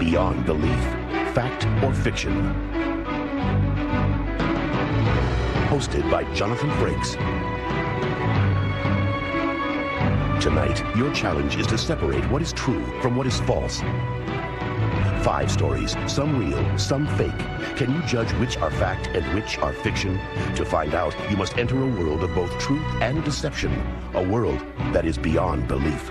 beyond belief, fact or fiction. Hosted by Jonathan Frakes. Tonight, your challenge is to separate what is true from what is false. 5 stories, some real, some fake. Can you judge which are fact and which are fiction? To find out, you must enter a world of both truth and deception. A world that is beyond belief.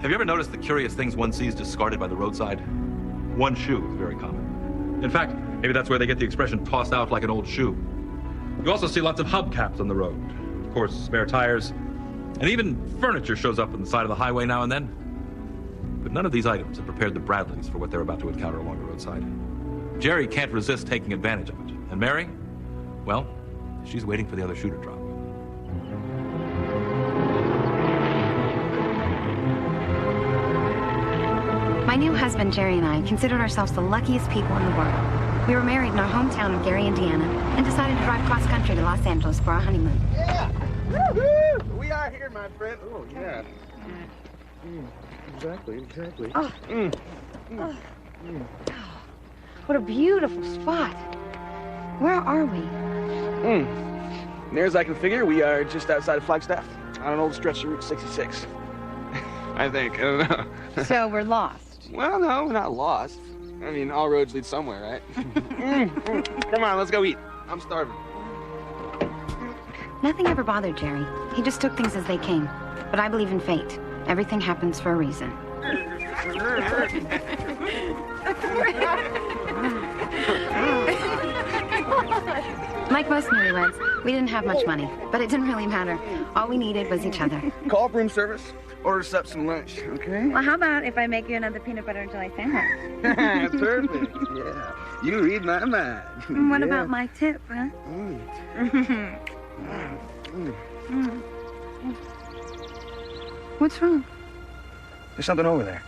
Have you ever noticed the curious things one sees discarded by the roadside? One shoe is very common. In fact, maybe that's where they get the expression tossed out like an old shoe. You also see lots of hubcaps on the road. Of course, spare tires. And even furniture shows up on the side of the highway now and then. But none of these items have prepared the Bradleys for what they're about to encounter along the roadside. Jerry can't resist taking advantage of it. And Mary? Well, she's waiting for the other shoe to drop. My new husband, Jerry, and I considered ourselves the luckiest people in the world. We were married in our hometown of Gary, Indiana, and decided to drive cross-country to Los Angeles for our honeymoon. Yeah! Woo-hoo! We are here, my friend. Oh, yeah. Exactly. Oh. What a beautiful spot. Where are we? Near as I can figure, we are just outside of Flagstaff, on an old stretch of Route 66. I think. I don't know. So we're lost. Well, no, we're not lost. I mean, all roads lead somewhere, right? Come on, let's go eat. I'm starving. Nothing ever bothered Jerry. He just took things as they came. But I believe in fate. Everything happens for a reason. Like most newlyweds, we didn't have much money, but it didn't really matter. All we needed was each other. Call up room service, order us up some lunch, okay? Well, how about if I make you another peanut butter and jelly sandwich? Perfect, yeah. You read my mind. What about my tip, huh? What's wrong? There's something over there.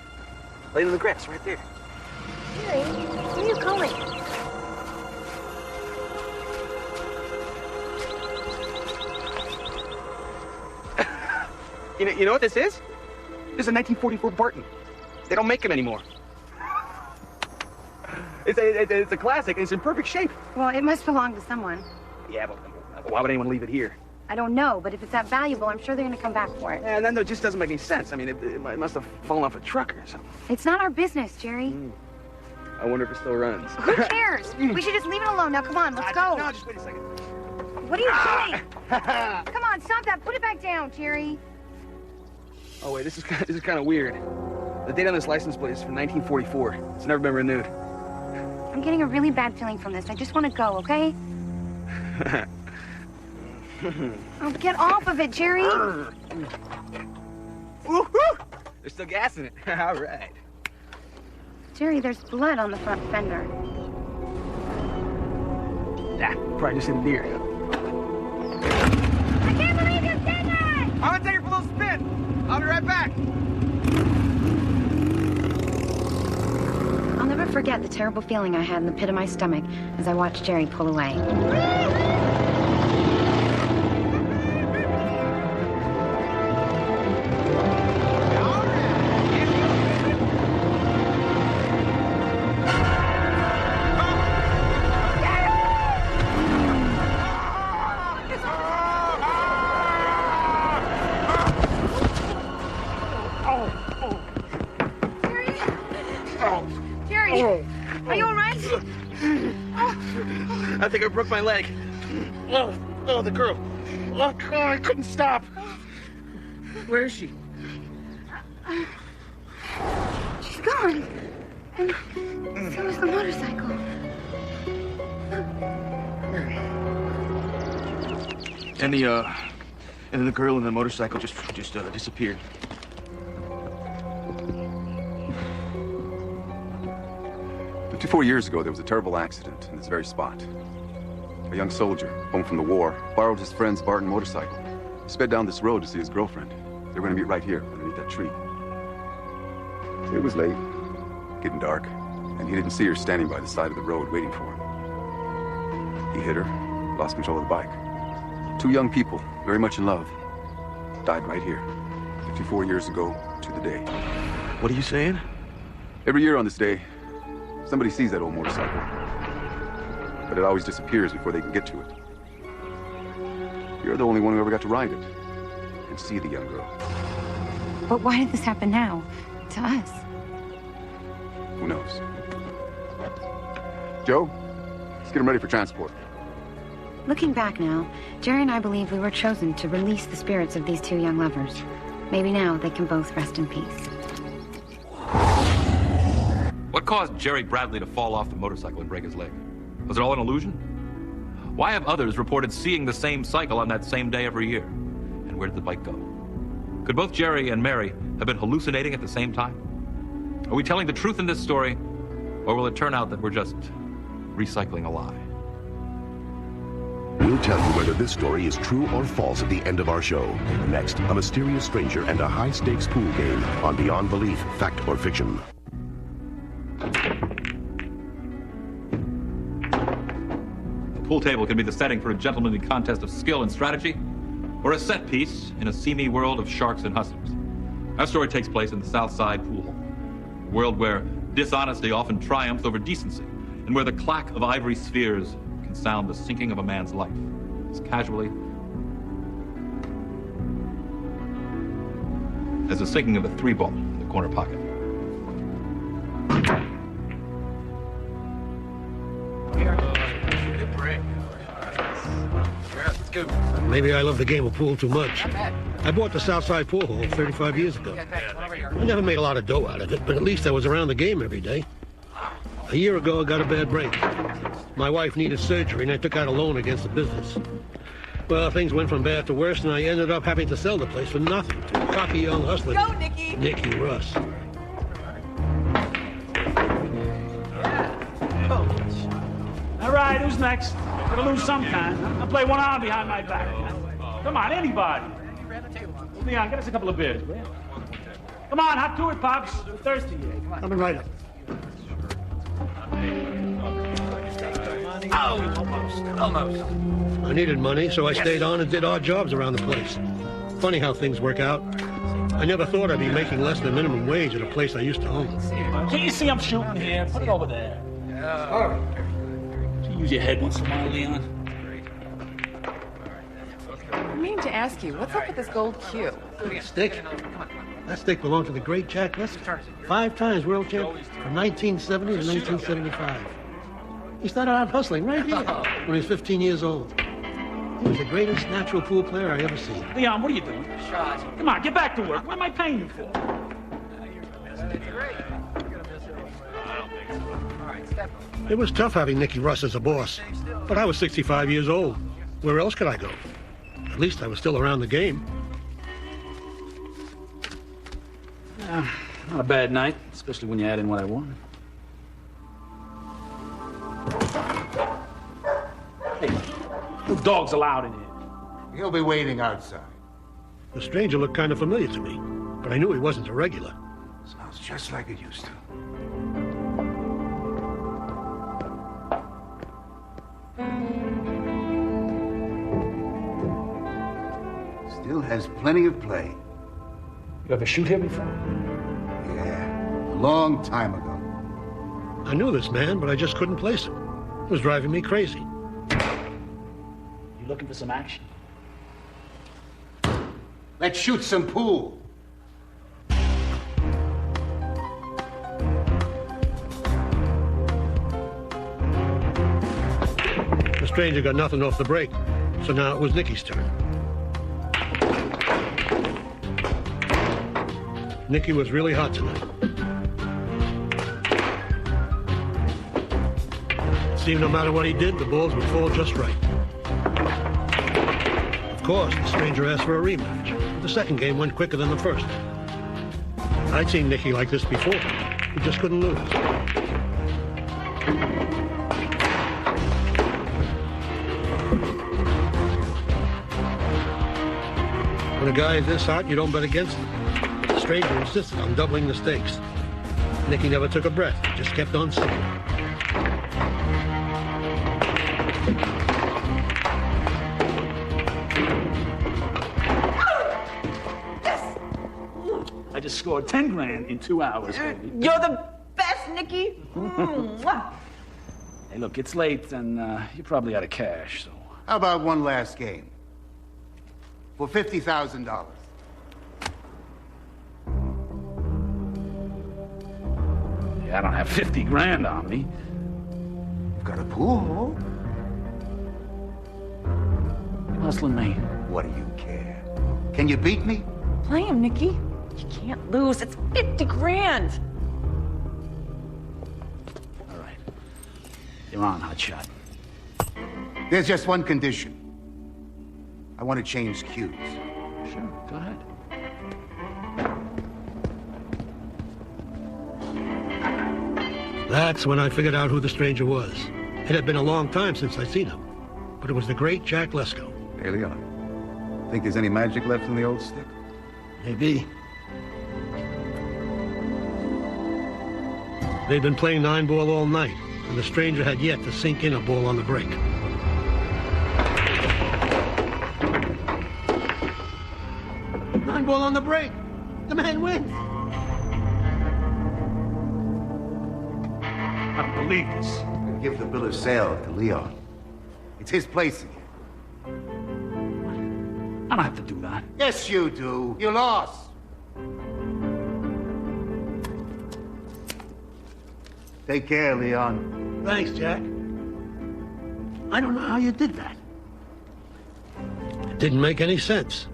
Laid in the grass, right there. Jerry, where are you going? You know what this is? This is a 1944 Barton. They don't make them anymore. It's a classic. It's in perfect shape. Well, it must belong to someone. Yeah, but why would anyone leave it here? I don't know, but if it's that valuable, I'm sure they're going to come back for it. And then it just doesn't make any sense. I mean, it must have fallen off a truck or something. It's not our business, Jerry. I wonder if it still runs. Who cares? We should just leave it alone. Now, come on, let's go. No, just wait a second. What are you doing? Come on, stop that. Put it back down, Jerry. Oh, wait, this is kind of weird. The date on this license plate is from 1944. It's never been renewed. I'm getting a really bad feeling from this. I just want to go, okay? Oh, get off of it, Jerry. Woo-hoo! There's still gas in it. All right. Jerry, there's blood on the front fender. Ah, probably just hit a deer. I can't believe you did that! I'm gonna take her for a little spin. I'll be right back. I'll never forget the terrible feeling I had in the pit of my stomach as I watched Jerry pull away. Are you all right? I think I broke my leg. Oh, the girl. Oh, I couldn't stop. Where is she? She's gone. And so is the motorcycle. And the girl and the motorcycle just disappeared. 54 years ago, there was a terrible accident in this very spot. A young soldier, home from the war, borrowed his friend's Barton motorcycle. He sped down this road to see his girlfriend. They were going to meet right here, underneath that tree. It was late, getting dark, and he didn't see her standing by the side of the road waiting for him. He hit her, lost control of the bike. 2 young people, very much in love. died right here, 54 years ago to the day. What are you saying? Every year on this day, somebody sees that old motorcycle. But it always disappears before they can get to it. You're the only one who ever got to ride it and see the young girl. But why did this happen now? To us? Who knows? Joe, let's get him ready for transport. Looking back now, Jerry and I believe we were chosen to release the spirits of these two young lovers. Maybe now they can both rest in peace. What caused Jerry Bradley to fall off the motorcycle and break his leg? Was it all an illusion? Why have others reported seeing the same cycle on that same day every year? And where did the bike go? Could both Jerry and Mary have been hallucinating at the same time? Are we telling the truth in this story, or will it turn out that we're just recycling a lie? We'll tell you whether this story is true or false at the end of our show. Next, a mysterious stranger and a high-stakes pool game on Beyond Belief, Fact or Fiction. A pool table can be the setting for a gentlemanly contest of skill and strategy, or a set piece in a seamy world of sharks and hustlers. Our story takes place in the South Side Pool Hall, a world where dishonesty often triumphs over decency, and where the clack of ivory spheres can sound the sinking of a man's life as casually as the sinking of a 3-ball in the corner pocket. Maybe I love the game of pool too much. I bought the Southside Pool Hall 35 years ago. I never made a lot of dough out of it, but at least I was around the game every day. A year ago, I got a bad break. My wife needed surgery, and I took out a loan against the business. Well, things went from bad to worse, and I ended up having to sell the place for nothing to a cocky young hustler. Go, Nicky! Nicky Russ. All right, who's next? Gotta lose some kind. I'll play one arm behind my back. Come on, anybody. Leon, get us a couple of beers, will you? Come on, hop to it, Pops. We're thirsty here. Coming right up. Almost. I needed money, so I stayed on and did odd jobs around the place. Funny how things work out. I never thought I'd be making less than minimum wage at a place I used to own. Can't you see I'm shooting here? Put it over there. All right. Use your head once in a while, Leon. I mean to ask you, what's up with this gold cue? Stick? That stick belonged to the great Jack Lester. 5 times world champion from 1970 to 1975. He started out hustling right here when he was 15 years old. He was the greatest natural pool player I ever seen. Leon, what are you doing? Come on, get back to work. What am I paying you for? It was tough having Nicky Russ as a boss, but I was 65 years old. Where else could I go? At least I was still around the game. Not a bad night, especially when you add in what I won. Hey, no dogs allowed in here. He'll be waiting outside. The stranger looked kind of familiar to me, but I knew he wasn't a regular. Sounds just like it used to. Still has plenty of play. You ever shoot here before? Yeah, a long time ago. I knew this man, but I just couldn't place him. It was driving me crazy. You looking for some action? Let's shoot some pool. The stranger got nothing off the break, so now it was Nicky's turn. Nicky was really hot tonight. It seemed no matter what he did, the balls would fall just right. Of course, the stranger asked for a rematch. The second game went quicker than the first. I'd seen Nicky like this before. He just couldn't lose. When a guy is this hot, you don't bet against him. The stranger insisted on doubling the stakes. Nicky never took a breath, just kept on sinking. just scored 10 grand in 2 hours, baby. You're the best, Nicky. Mwah. Hey, look, it's late, and you're probably out of cash, so... How about one last game? For $50,000. Yeah, I don't have 50 grand on me. You've got a pool hall? You hustling me? What do you care? Can you beat me? Play him, Nicky. You can't lose. It's 50 grand. All right. You're on, hotshot. There's just one condition. I want to change cues. Sure, go ahead. That's when I figured out who the stranger was. It had been a long time since I'd seen him, but it was the great Jack Lesko. Hey, Leon. Think there's any magic left in the old stick? Maybe. They'd been playing 9-ball all night, and the stranger had yet to sink in a ball on the break. Ball on the break. The man wins. I don't believe this. I'm gonna give the bill of sale to Leon. It's his place again. I don't have to do that. Yes, you do. You lost. Take care, Leon. Thanks, Jack. I don't know how you did that. It didn't make any sense.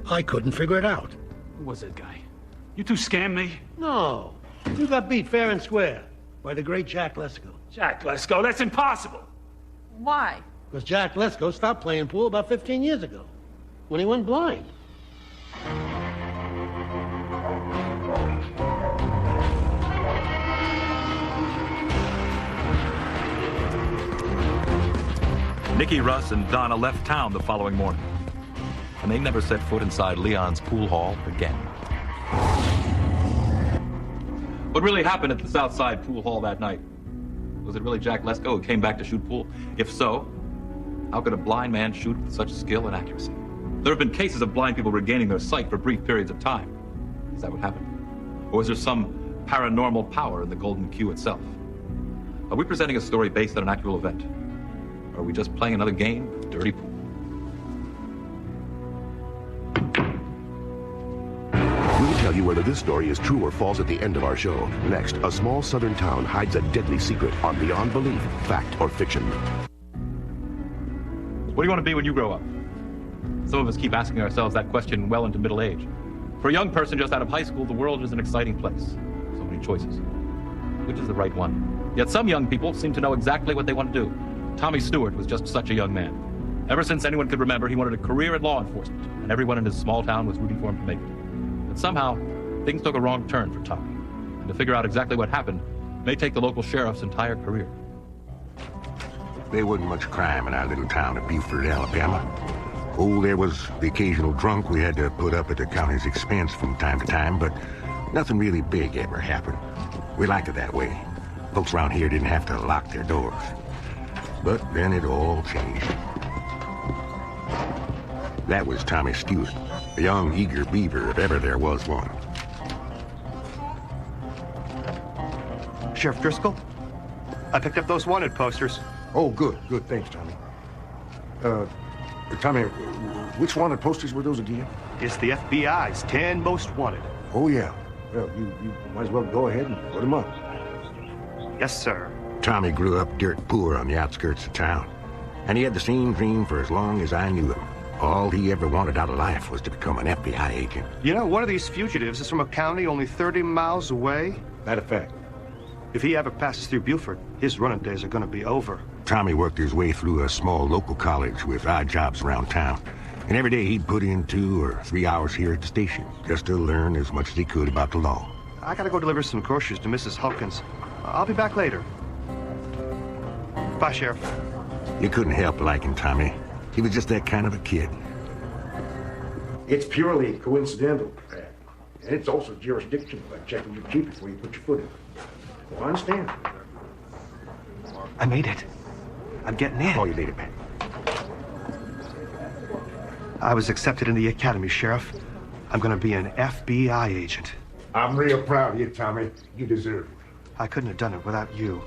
I couldn't figure it out. Who was that guy? You two scammed me? No. You got beat fair and square by the great Jack Lesko. Jack Lesko, that's impossible. Why? Because Jack Lesko stopped playing pool about 15 years ago, when he went blind. Nicky, Russ, and Donna left town the following morning, and they never set foot inside Leon's pool hall again. What really happened at the Southside Pool Hall that night? Was it really Jack Lesko who came back to shoot pool? If so, how could a blind man shoot with such skill and accuracy? There have been cases of blind people regaining their sight for brief periods of time. Is that what happened? Or was there some paranormal power in the Golden Cue itself? Are we presenting a story based on an actual event? Or are we just playing another game of dirty pool? We'll tell you whether this story is true or false at the end of our show. Next, a small southern town hides a deadly secret on Beyond Belief, Fact or Fiction. What do you want to be when you grow up? Some of us keep asking ourselves that question well into middle age. For a young person just out of high school, the world is an exciting place. So many choices. Which is the right one? Yet some young people seem to know exactly what they want to do. Tommy Stewart was just such a young man. Ever since anyone could remember, he wanted a career in law enforcement, and everyone in his small town was rooting for him to make it. But somehow, things took a wrong turn for Tommy. And to figure out exactly what happened may take the local sheriff's entire career. There wasn't much crime in our little town of Beaufort, Alabama. Oh, there was the occasional drunk we had to put up at the county's expense from time to time, but nothing really big ever happened. We liked it that way. Folks around here didn't have to lock their doors. But then it all changed. That was Tommy Stewart, a young, eager beaver if ever there was one. Sheriff Driscoll, I picked up those wanted posters. Oh, good, thanks, Tommy. Tommy, which wanted posters were those again? It's the FBI's 10 most wanted. Oh, yeah. Well, you might as well go ahead and put them up. Yes, sir. Tommy grew up dirt poor on the outskirts of town, and he had the same dream for as long as I knew him. All he ever wanted out of life was to become an FBI agent. You know, one of these fugitives is from a county only 30 miles away. Matter of fact. If he ever passes through Beaufort, his running days are going to be over. Tommy worked his way through a small local college with odd jobs around town. And every day he'd put in 2 or 3 hours here at the station, just to learn as much as he could about the law. I gotta go deliver some groceries to Mrs. Hawkins. I'll be back later. Bye, Sheriff. You couldn't help liking Tommy. He was just that kind of a kid. It's purely coincidental, and it's also jurisdictional, like checking your key before you put your foot in. Well, I understand. I made it. I'm getting in. Call you later, man. I was accepted in the academy, Sheriff. I'm gonna be an FBI agent. I'm real proud of you, Tommy. You deserve it. I couldn't have done it without you.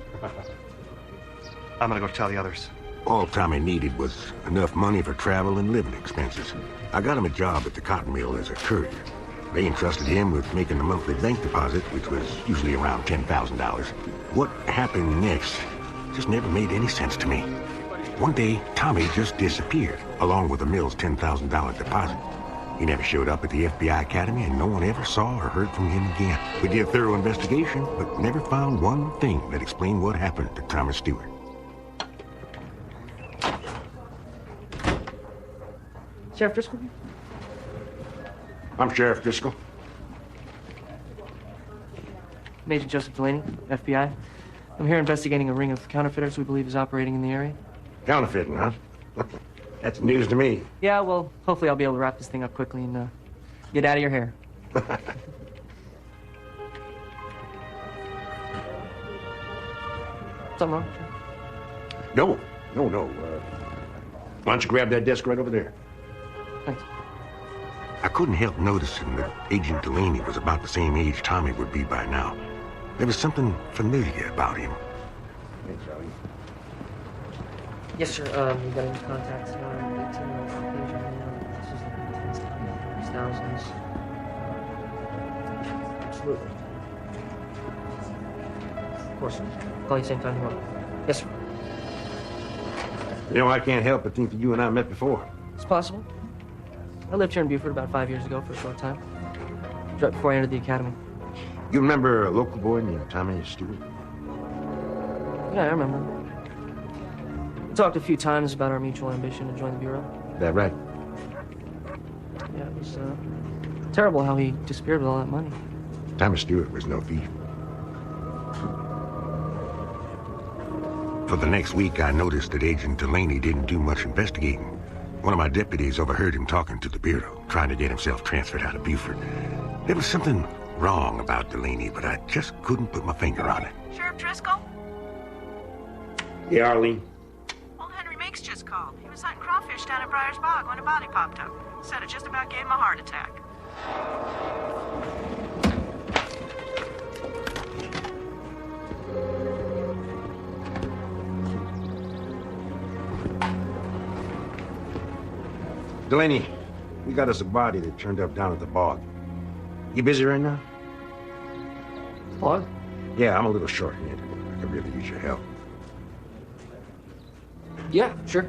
I'm gonna go tell the others. All Tommy needed was enough money for travel and living expenses. I got him a job at the cotton mill as a courier. They entrusted him with making a monthly bank deposit, which was usually around $10,000. What happened next just never made any sense to me. One day, Tommy just disappeared, along with the mill's $10,000 deposit. He never showed up at the FBI Academy, and no one ever saw or heard from him again. We did a thorough investigation, but never found one thing that explained what happened to Thomas Stewart. Sheriff Driscoll? I'm Sheriff Driscoll. Major Joseph Delaney, FBI. I'm here investigating a ring of counterfeiters we believe is operating in the area. Counterfeiting, huh? That's news to me. Yeah, well, hopefully I'll be able to wrap this thing up quickly and get out of your hair. Something wrong? No. Why don't you grab that desk right over there? Thanks. I couldn't help noticing that Agent Delaney was about the same age Tommy would be by now. There was something familiar about him. Thanks, Charlie. Yes, sir. We got into contact 18-year-old Caucasian male. This is the thousands. Absolutely. Of course, sir. Call you same time tomorrow. Yes, sir. You know, I can't help but think that you and I met before. It's possible. I lived here in Buford about 5 years ago for a short time. Right before I entered the academy. You remember a local boy named Tommy Stewart? Yeah, I remember. We talked a few times about our mutual ambition to join the Bureau. That right? Yeah, it was terrible how he disappeared with all that money. Tommy Stewart was no thief. For the next week, I noticed that Agent Delaney didn't do much investigating. One of my deputies overheard him talking to the Bureau, trying to get himself transferred out of Buford. There was something wrong about Delaney, but I just couldn't put my finger on it. Sheriff Driscoll? Yeah, Arlene? Old Henry Meeks just called. He was hunting crawfish down at Briar's Bog when a body popped up. Said it just about gave him a heart attack. Delaney, we got us a body that turned up down at the bog. You busy right now? Bog? Yeah, I'm a little short-handed. I could really use your help. Yeah, sure.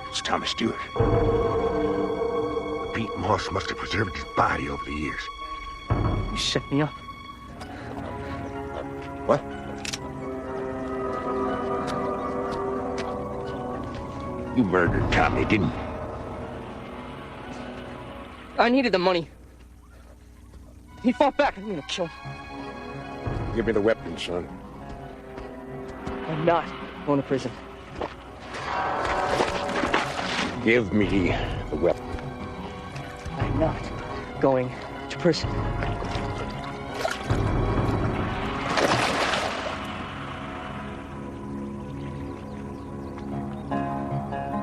It's Thomas Stewart. Pete Moss must have preserved his body over the years. You set me up. What? You murdered Tommy, didn't you? I needed the money. He fought back. I'm gonna kill him. Give me the weapon, son. I'm not going to prison. Give me the weapon. I'm not going to prison.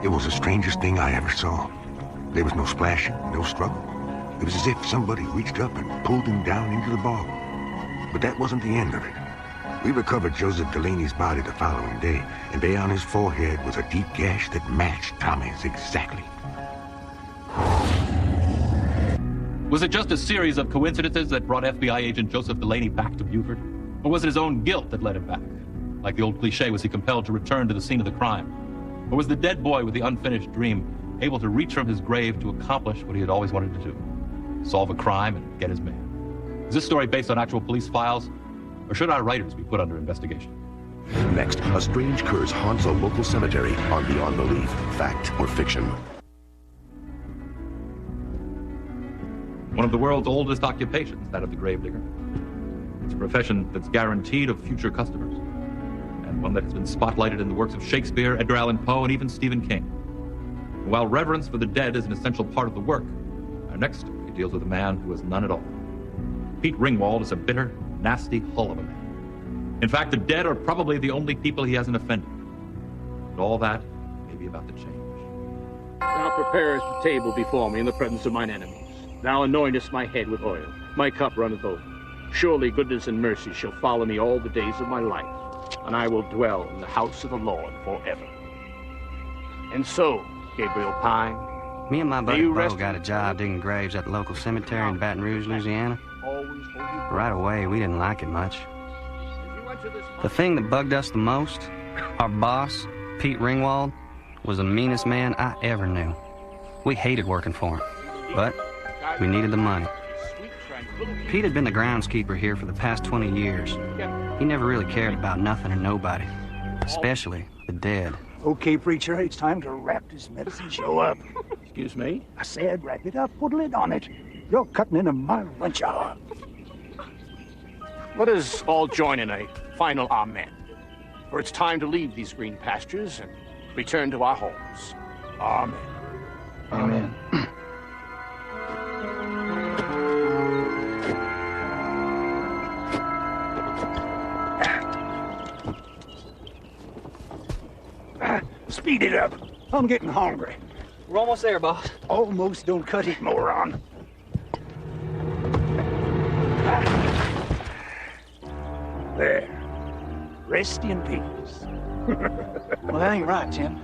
It was the strangest thing I ever saw. There was no splashing, no struggle. It was as if somebody reached up and pulled him down into the bog. But that wasn't the end of it. We recovered Joseph Delaney's body the following day, and there on his forehead was a deep gash that matched Tommy's exactly. Was it just a series of coincidences that brought FBI agent Joseph Delaney back to Buford? Or was it his own guilt that led him back? Like the old cliche, was he compelled to return to the scene of the crime? Or was the dead boy with the unfinished dream able to reach from his grave to accomplish what he had always wanted to do? Solve a crime and get his man. Is this story based on actual police files? Or should our writers be put under investigation? Next, a strange curse haunts a local cemetery on Beyond Belief, Fact or Fiction. One of the world's oldest occupations, that of the gravedigger. It's a profession that's guaranteed of future customers, and one that has been spotlighted in the works of Shakespeare, Edgar Allan Poe, and even Stephen King. And while reverence for the dead is an essential part of the work, our next story deals with a man who has none at all. Pete Ringwald is a bitter, nasty hull of a man. In fact, the dead are probably the only people he hasn't offended. And all that may be about to change. Thou preparest the table before me in the presence of mine enemies. Thou anointest my head with oil. My cup runneth over. Surely goodness and mercy shall follow me all the days of my life, and I will dwell in the house of the Lord forever. And so, Gabriel Pine, me and my buddy Bo got a job digging graves at the local cemetery in Baton Rouge, Louisiana. Right away, we didn't like it much. The thing that bugged us the most, our boss, Pete Ringwald, was the meanest man I ever knew. We hated working for him, but we needed the money. Pete had been the groundskeeper here for the past 20 years. He never really cared about nothing or nobody, especially the dead. Okay, preacher, it's time to wrap this medicine show up. Excuse me? I said wrap it up, put a lid on it. You're cutting into my lunch hour. Let us all join in a final amen. For it's time to leave these green pastures and return to our homes. Amen. Amen. Speed it up. I'm getting hungry. We're almost there, boss. Almost don't cut it, moron. There. Rest in peace. Well, that ain't right, Tim.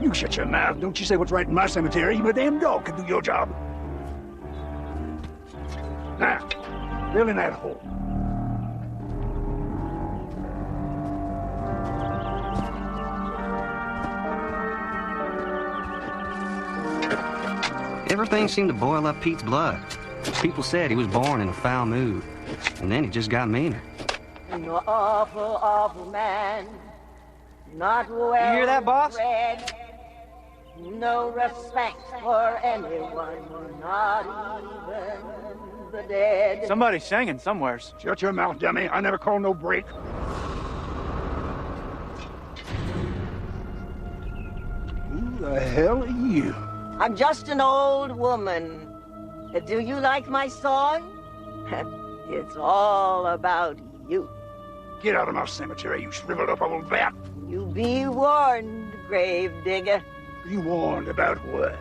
You shut your mouth. Don't you say what's right in my cemetery. Even a damn dog can do your job. Now, fill in that hole. Everything seemed to boil up Pete's blood. People said he was born in a foul mood, and then he just got meaner. An awful, awful man, not well You hear that, boss? read, no respect for anyone, not even the dead. Somebody's singing somewheres. Shut your mouth, dummy. I never call no break. Who the hell are you? I'm just an old woman. Do you like my song? It's all about you. Get out of my cemetery, you shriveled up old bat. You be warned, gravedigger. Be warned about what?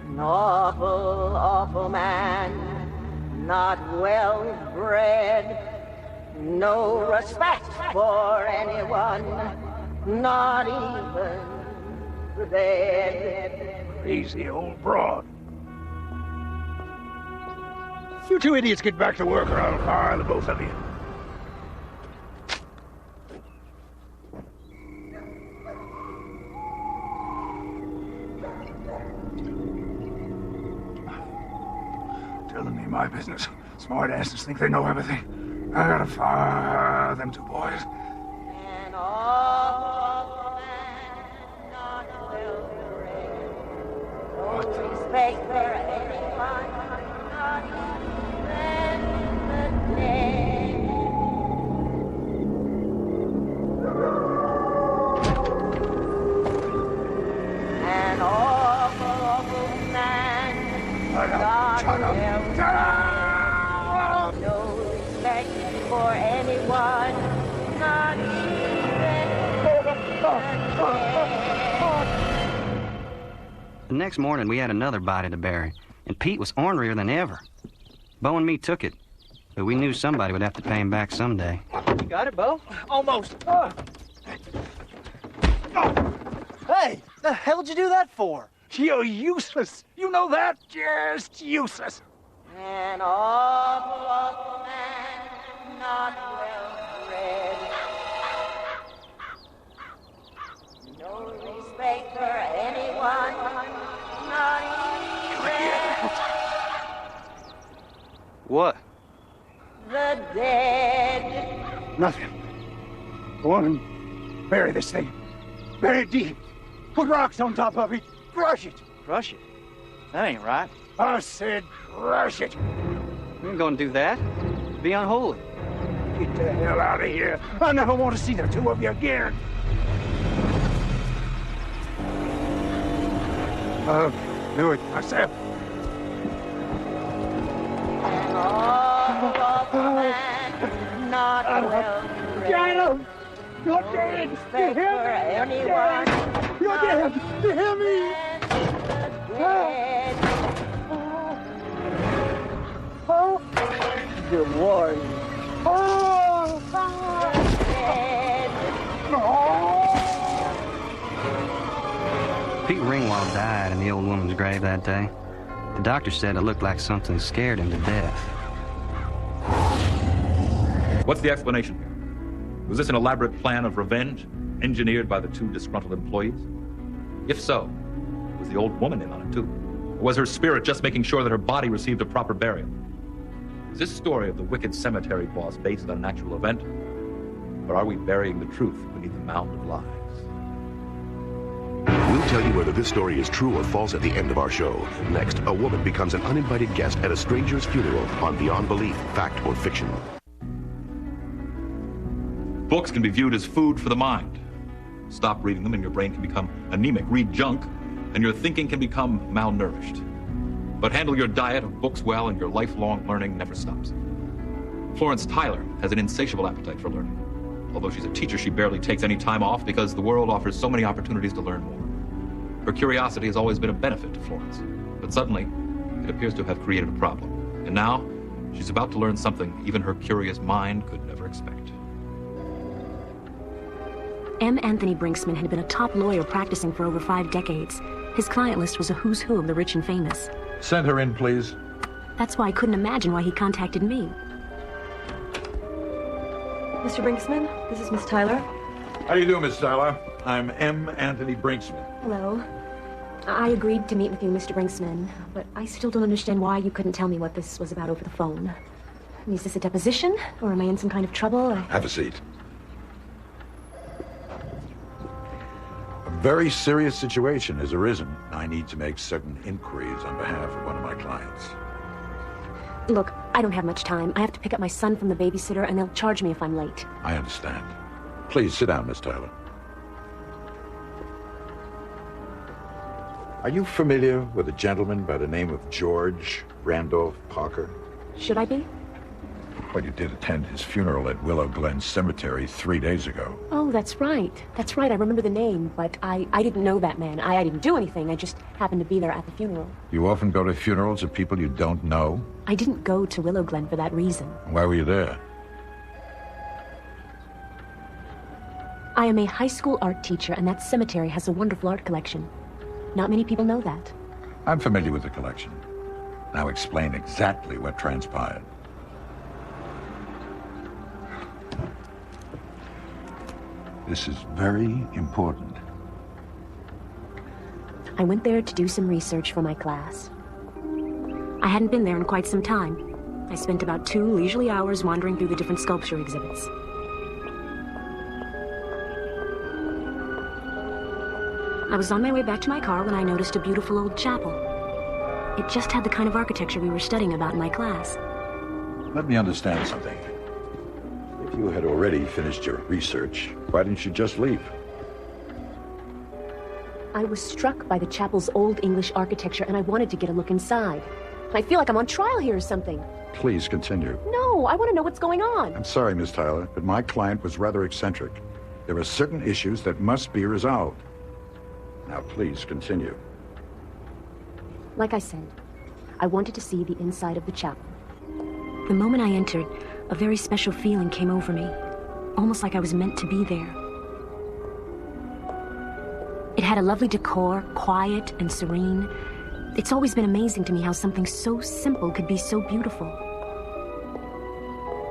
An awful, awful man, not well bred, no respect for anyone, not even the dead. Crazy old broad. You two idiots get back to work or I'll fire the both of you. Telling me my business. Smart asses think they know everything. I gotta fire them two boys. An awful man, not well bred, no respect for anyone, not even the dead. An awful, awful man, not well bred, no respect for anyone, not even The next morning, we had another body to bury, and Pete was ornerier than ever. Bo and me took it, but we knew somebody would have to pay him back someday. You got it, Bo? Almost. Hey, the hell'd you do that for? You're useless. You know that? Just useless. An awful, awful man, not well bred. No respect for anyone, not even What? the dead. Nothing. Go on and Bury this thing. Bury it deep. Put rocks on top of it. Crush it. Crush it? That ain't right. I said crush it. We ain't gonna do that. It'd be unholy. Get the hell out of here. I never want to see the two of you again. I'll do it myself. Not well. Janet! You're dead! You hear me? Anyone? You're dead! You hear me? The warning. Pete Ringwald died in the old woman's grave that day. The doctor said it looked like something scared him to death. What's the explanation here? Was this an elaborate plan of revenge, engineered by the two disgruntled employees? If so, was the old woman in on it too? Or was her spirit just making sure that her body received a proper burial? Is this story of the wicked cemetery boss based on an actual event? Or are we burying the truth beneath a mound of lies? We'll tell you whether this story is true or false at the end of our show. Next, a woman becomes an uninvited guest at a stranger's funeral on Beyond Belief, Fact or Fiction. Books can be viewed as food for the mind. Stop reading them and your brain can become anemic. Read junk and your thinking can become malnourished. But handle your diet of books well and your lifelong learning never stops. Florence Tyler has an insatiable appetite for learning. Although she's a teacher, she barely takes any time off because the world offers so many opportunities to learn more. Her curiosity has always been a benefit to Florence, but suddenly it appears to have created a problem. And now she's about to learn something even her curious mind could never expect. M. Anthony Brinksman had been a top lawyer practicing for over 5 decades. His client list was a who's who of the rich and famous. Send her in, please. That's why I couldn't imagine why he contacted me. Mr. Brinksman, this is Miss Tyler. How do you do, Miss Tyler? I'm M. Anthony Brinksman. Hello. I agreed to meet with you, Mr. Brinksman, but I still don't understand why you couldn't tell me what this was about over the phone. Is this a deposition, or am I in some kind of trouble? Have a seat. A very serious situation has arisen. I need to make certain inquiries on behalf of one of my clients. Look, I don't have much time. I have to pick up my son from the babysitter, and they'll charge me if I'm late. I understand. Please sit down, Miss Tyler. Are you familiar with a gentleman by the name of George Randolph Parker? Should I be? Well, you did attend his funeral at Willow Glen Cemetery 3 days ago. Oh, that's right. That's right. I remember the name, but I didn't know that man. I didn't do anything. I just happened to be there at the funeral. You often go to funerals of people you don't know? I didn't go to Willow Glen for that reason. Why were you there? I am a high school art teacher, and that cemetery has a wonderful art collection. Not many people know that. I'm familiar with the collection. Now explain exactly what transpired. This is very important. I went there to do some research for my class. I hadn't been there in quite some time. I spent about 2 leisurely hours wandering through the different sculpture exhibits. I was on my way back to my car when I noticed a beautiful old chapel. It just had the kind of architecture we were studying about in my class. Let me understand something. If you had already finished your research, why didn't you just leave? I was struck by the chapel's old English architecture, and I wanted to get a look inside. I feel like I'm on trial here or something. Please continue. No, I want to know what's going on. I'm sorry, Miss Tyler, but my client was rather eccentric. There are certain issues that must be resolved. Now, please continue. Like I said, I wanted to see the inside of the chapel. The moment I entered, a very special feeling came over me, almost like I was meant to be there. It had a lovely decor, quiet and serene. It's always been amazing to me how something so simple could be so beautiful.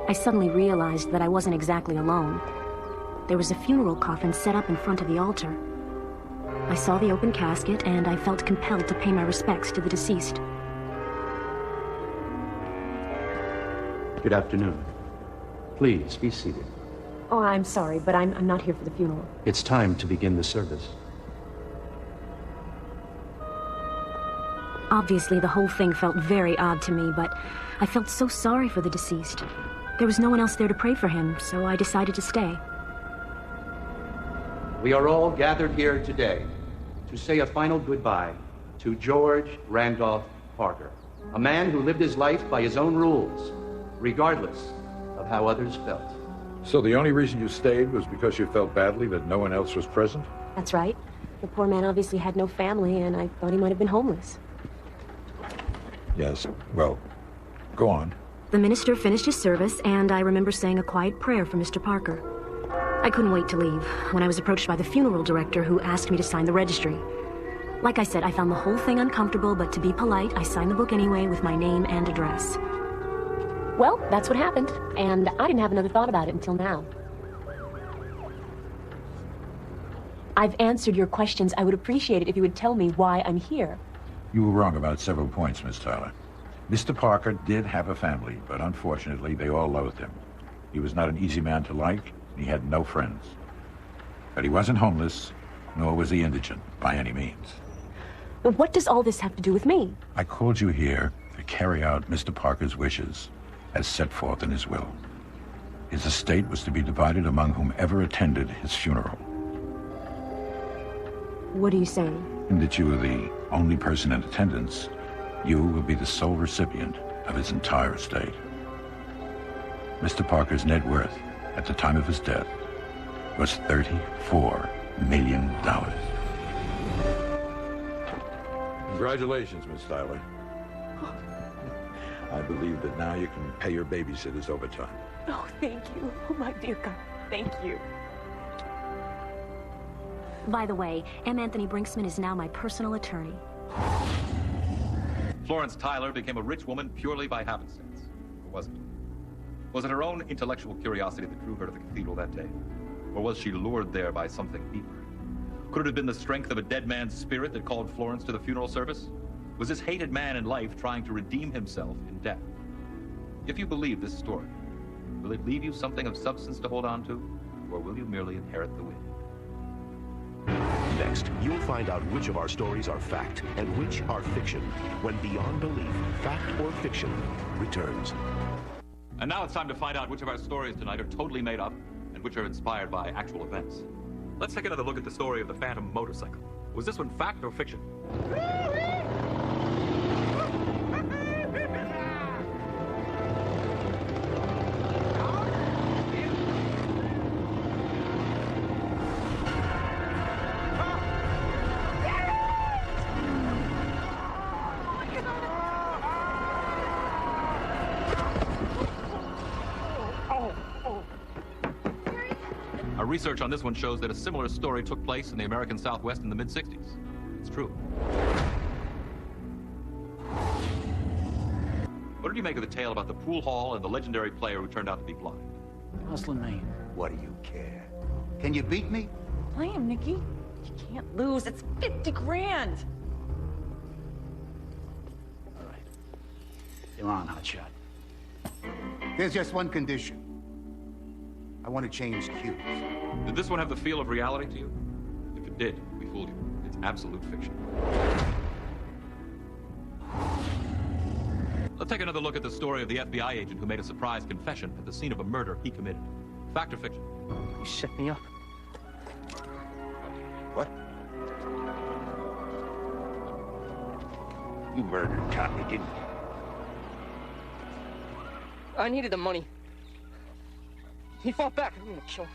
I suddenly realized that I wasn't exactly alone. There was a funeral coffin set up in front of the altar. I saw the open casket, and I felt compelled to pay my respects to the deceased. Good afternoon. Please be seated. Oh, I'm sorry, but I'm not here for the funeral. It's time to begin the service. Obviously, the whole thing felt very odd to me, but I felt so sorry for the deceased. There was no one else there to pray for him, so I decided to stay. We are all gathered here today to say a final goodbye to George Randolph Parker, a man who lived his life by his own rules, regardless of how others felt. So the only reason you stayed was because you felt badly that no one else was present? That's right. The poor man obviously had no family, and I thought he might have been homeless. Yes, well, go on. The minister finished his service, and I remember saying a quiet prayer for Mr. Parker. I couldn't wait to leave when I was approached by the funeral director who asked me to sign the registry. Like I said, I found the whole thing uncomfortable, but to be polite, I signed the book anyway with my name and address. Well, that's what happened, and I didn't have another thought about it until now. I've answered your questions. I would appreciate it if you would tell me why I'm here. You were wrong about several points, Miss Tyler. Mr. Parker did have a family, but unfortunately, they all loathed him. He was not an easy man to like, and he had no friends. But he wasn't homeless, nor was he indigent, by any means. But what does all this have to do with me? I called you here to carry out Mr. Parker's wishes, as set forth in his will. His estate was to be divided among whomever attended his funeral. What are you saying? And that you are the only person in attendance, you will be the sole recipient of his entire estate. Mr. Parker's net worth at the time of his death was $34 million. Congratulations, Miss Tyler. I believe that now you can pay your babysitters overtime. Oh, thank you. Oh, my dear God, thank you. By the way, M. Anthony Brinksman is now my personal attorney. Florence Tyler became a rich woman purely by happenstance. Or was it? Was it her own intellectual curiosity that drew her to the cathedral that day? Or was she lured there by something deeper? Could it have been the strength of a dead man's spirit that called Florence to the funeral service? Was this hated man in life trying to redeem himself in death? If you believe this story, will it leave you something of substance to hold on to, or will you merely inherit the wind? Next, you'll find out which of our stories are fact and which are fiction when Beyond Belief, Fact or Fiction returns. And now it's time to find out which of our stories tonight are totally made up and which are inspired by actual events. Let's take another look at the story of the Phantom motorcycle. Was this one fact or fiction? Our research on this one shows that a similar story took place in the American Southwest in the mid-60s. It's true. What did you make of the tale about the pool hall and the legendary player who turned out to be blind? Hustling me. What do you care? Can you beat me? Play him, Nikki. You can't lose. It's 50 grand. All right. You're on, Hotshot. There's just one condition. I want to change cues. Did this one have the feel of reality to you? If it did, we fooled you. It's absolute fiction. Let's take another look at the story of the FBI agent who made a surprise confession at the scene of a murder he committed. Fact or fiction? You set me up. What? You murdered Tommy, didn't you? I needed the money. He fought back. I'm gonna kill him.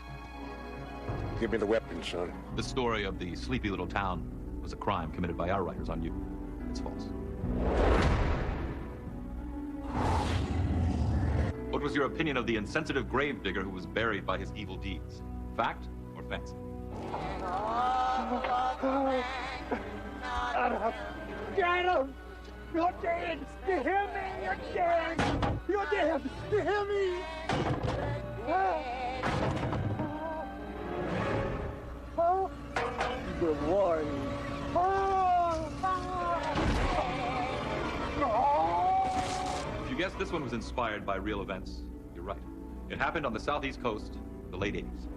Give me the weapon, son. The story of the sleepy little town was a crime committed by our writers on you. It's false. What was your opinion of the insensitive gravedigger who was buried by his evil deeds? Fact or fancy? Get him! You're dead! You hear me? You're dead! You're dead! You hear me? Good warning. If you guessed this one was inspired by real events, you're right. It happened on the southeast coast the late 80s.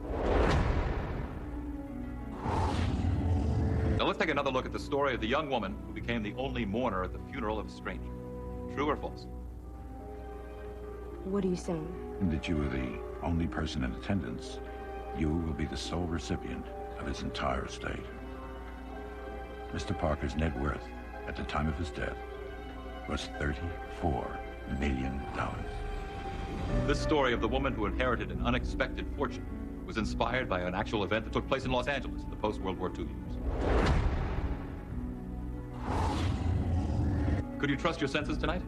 Now let's take another look at the story of the young woman who became the only mourner at the funeral of a stranger. True or false? What are you saying? That you were the only person in attendance. You will be the sole recipient of his entire estate. Mr. Parker's net worth at the time of his death was $34 million. This story of the woman who inherited an unexpected fortune was inspired by an actual event that took place in Los Angeles in the post-World War II years. Could you trust your senses tonight?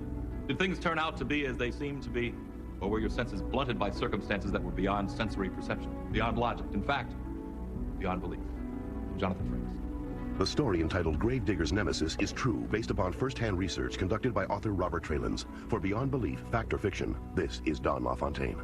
Did things turn out to be as they seemed to be? Or were your senses blunted by circumstances that were beyond sensory perception, beyond logic, in fact, beyond belief? Jonathan Frakes. The story entitled Gravedigger's Nemesis is true, based upon first-hand research conducted by author Robert Trelins. For Beyond Belief, Fact or Fiction, this is Don LaFontaine.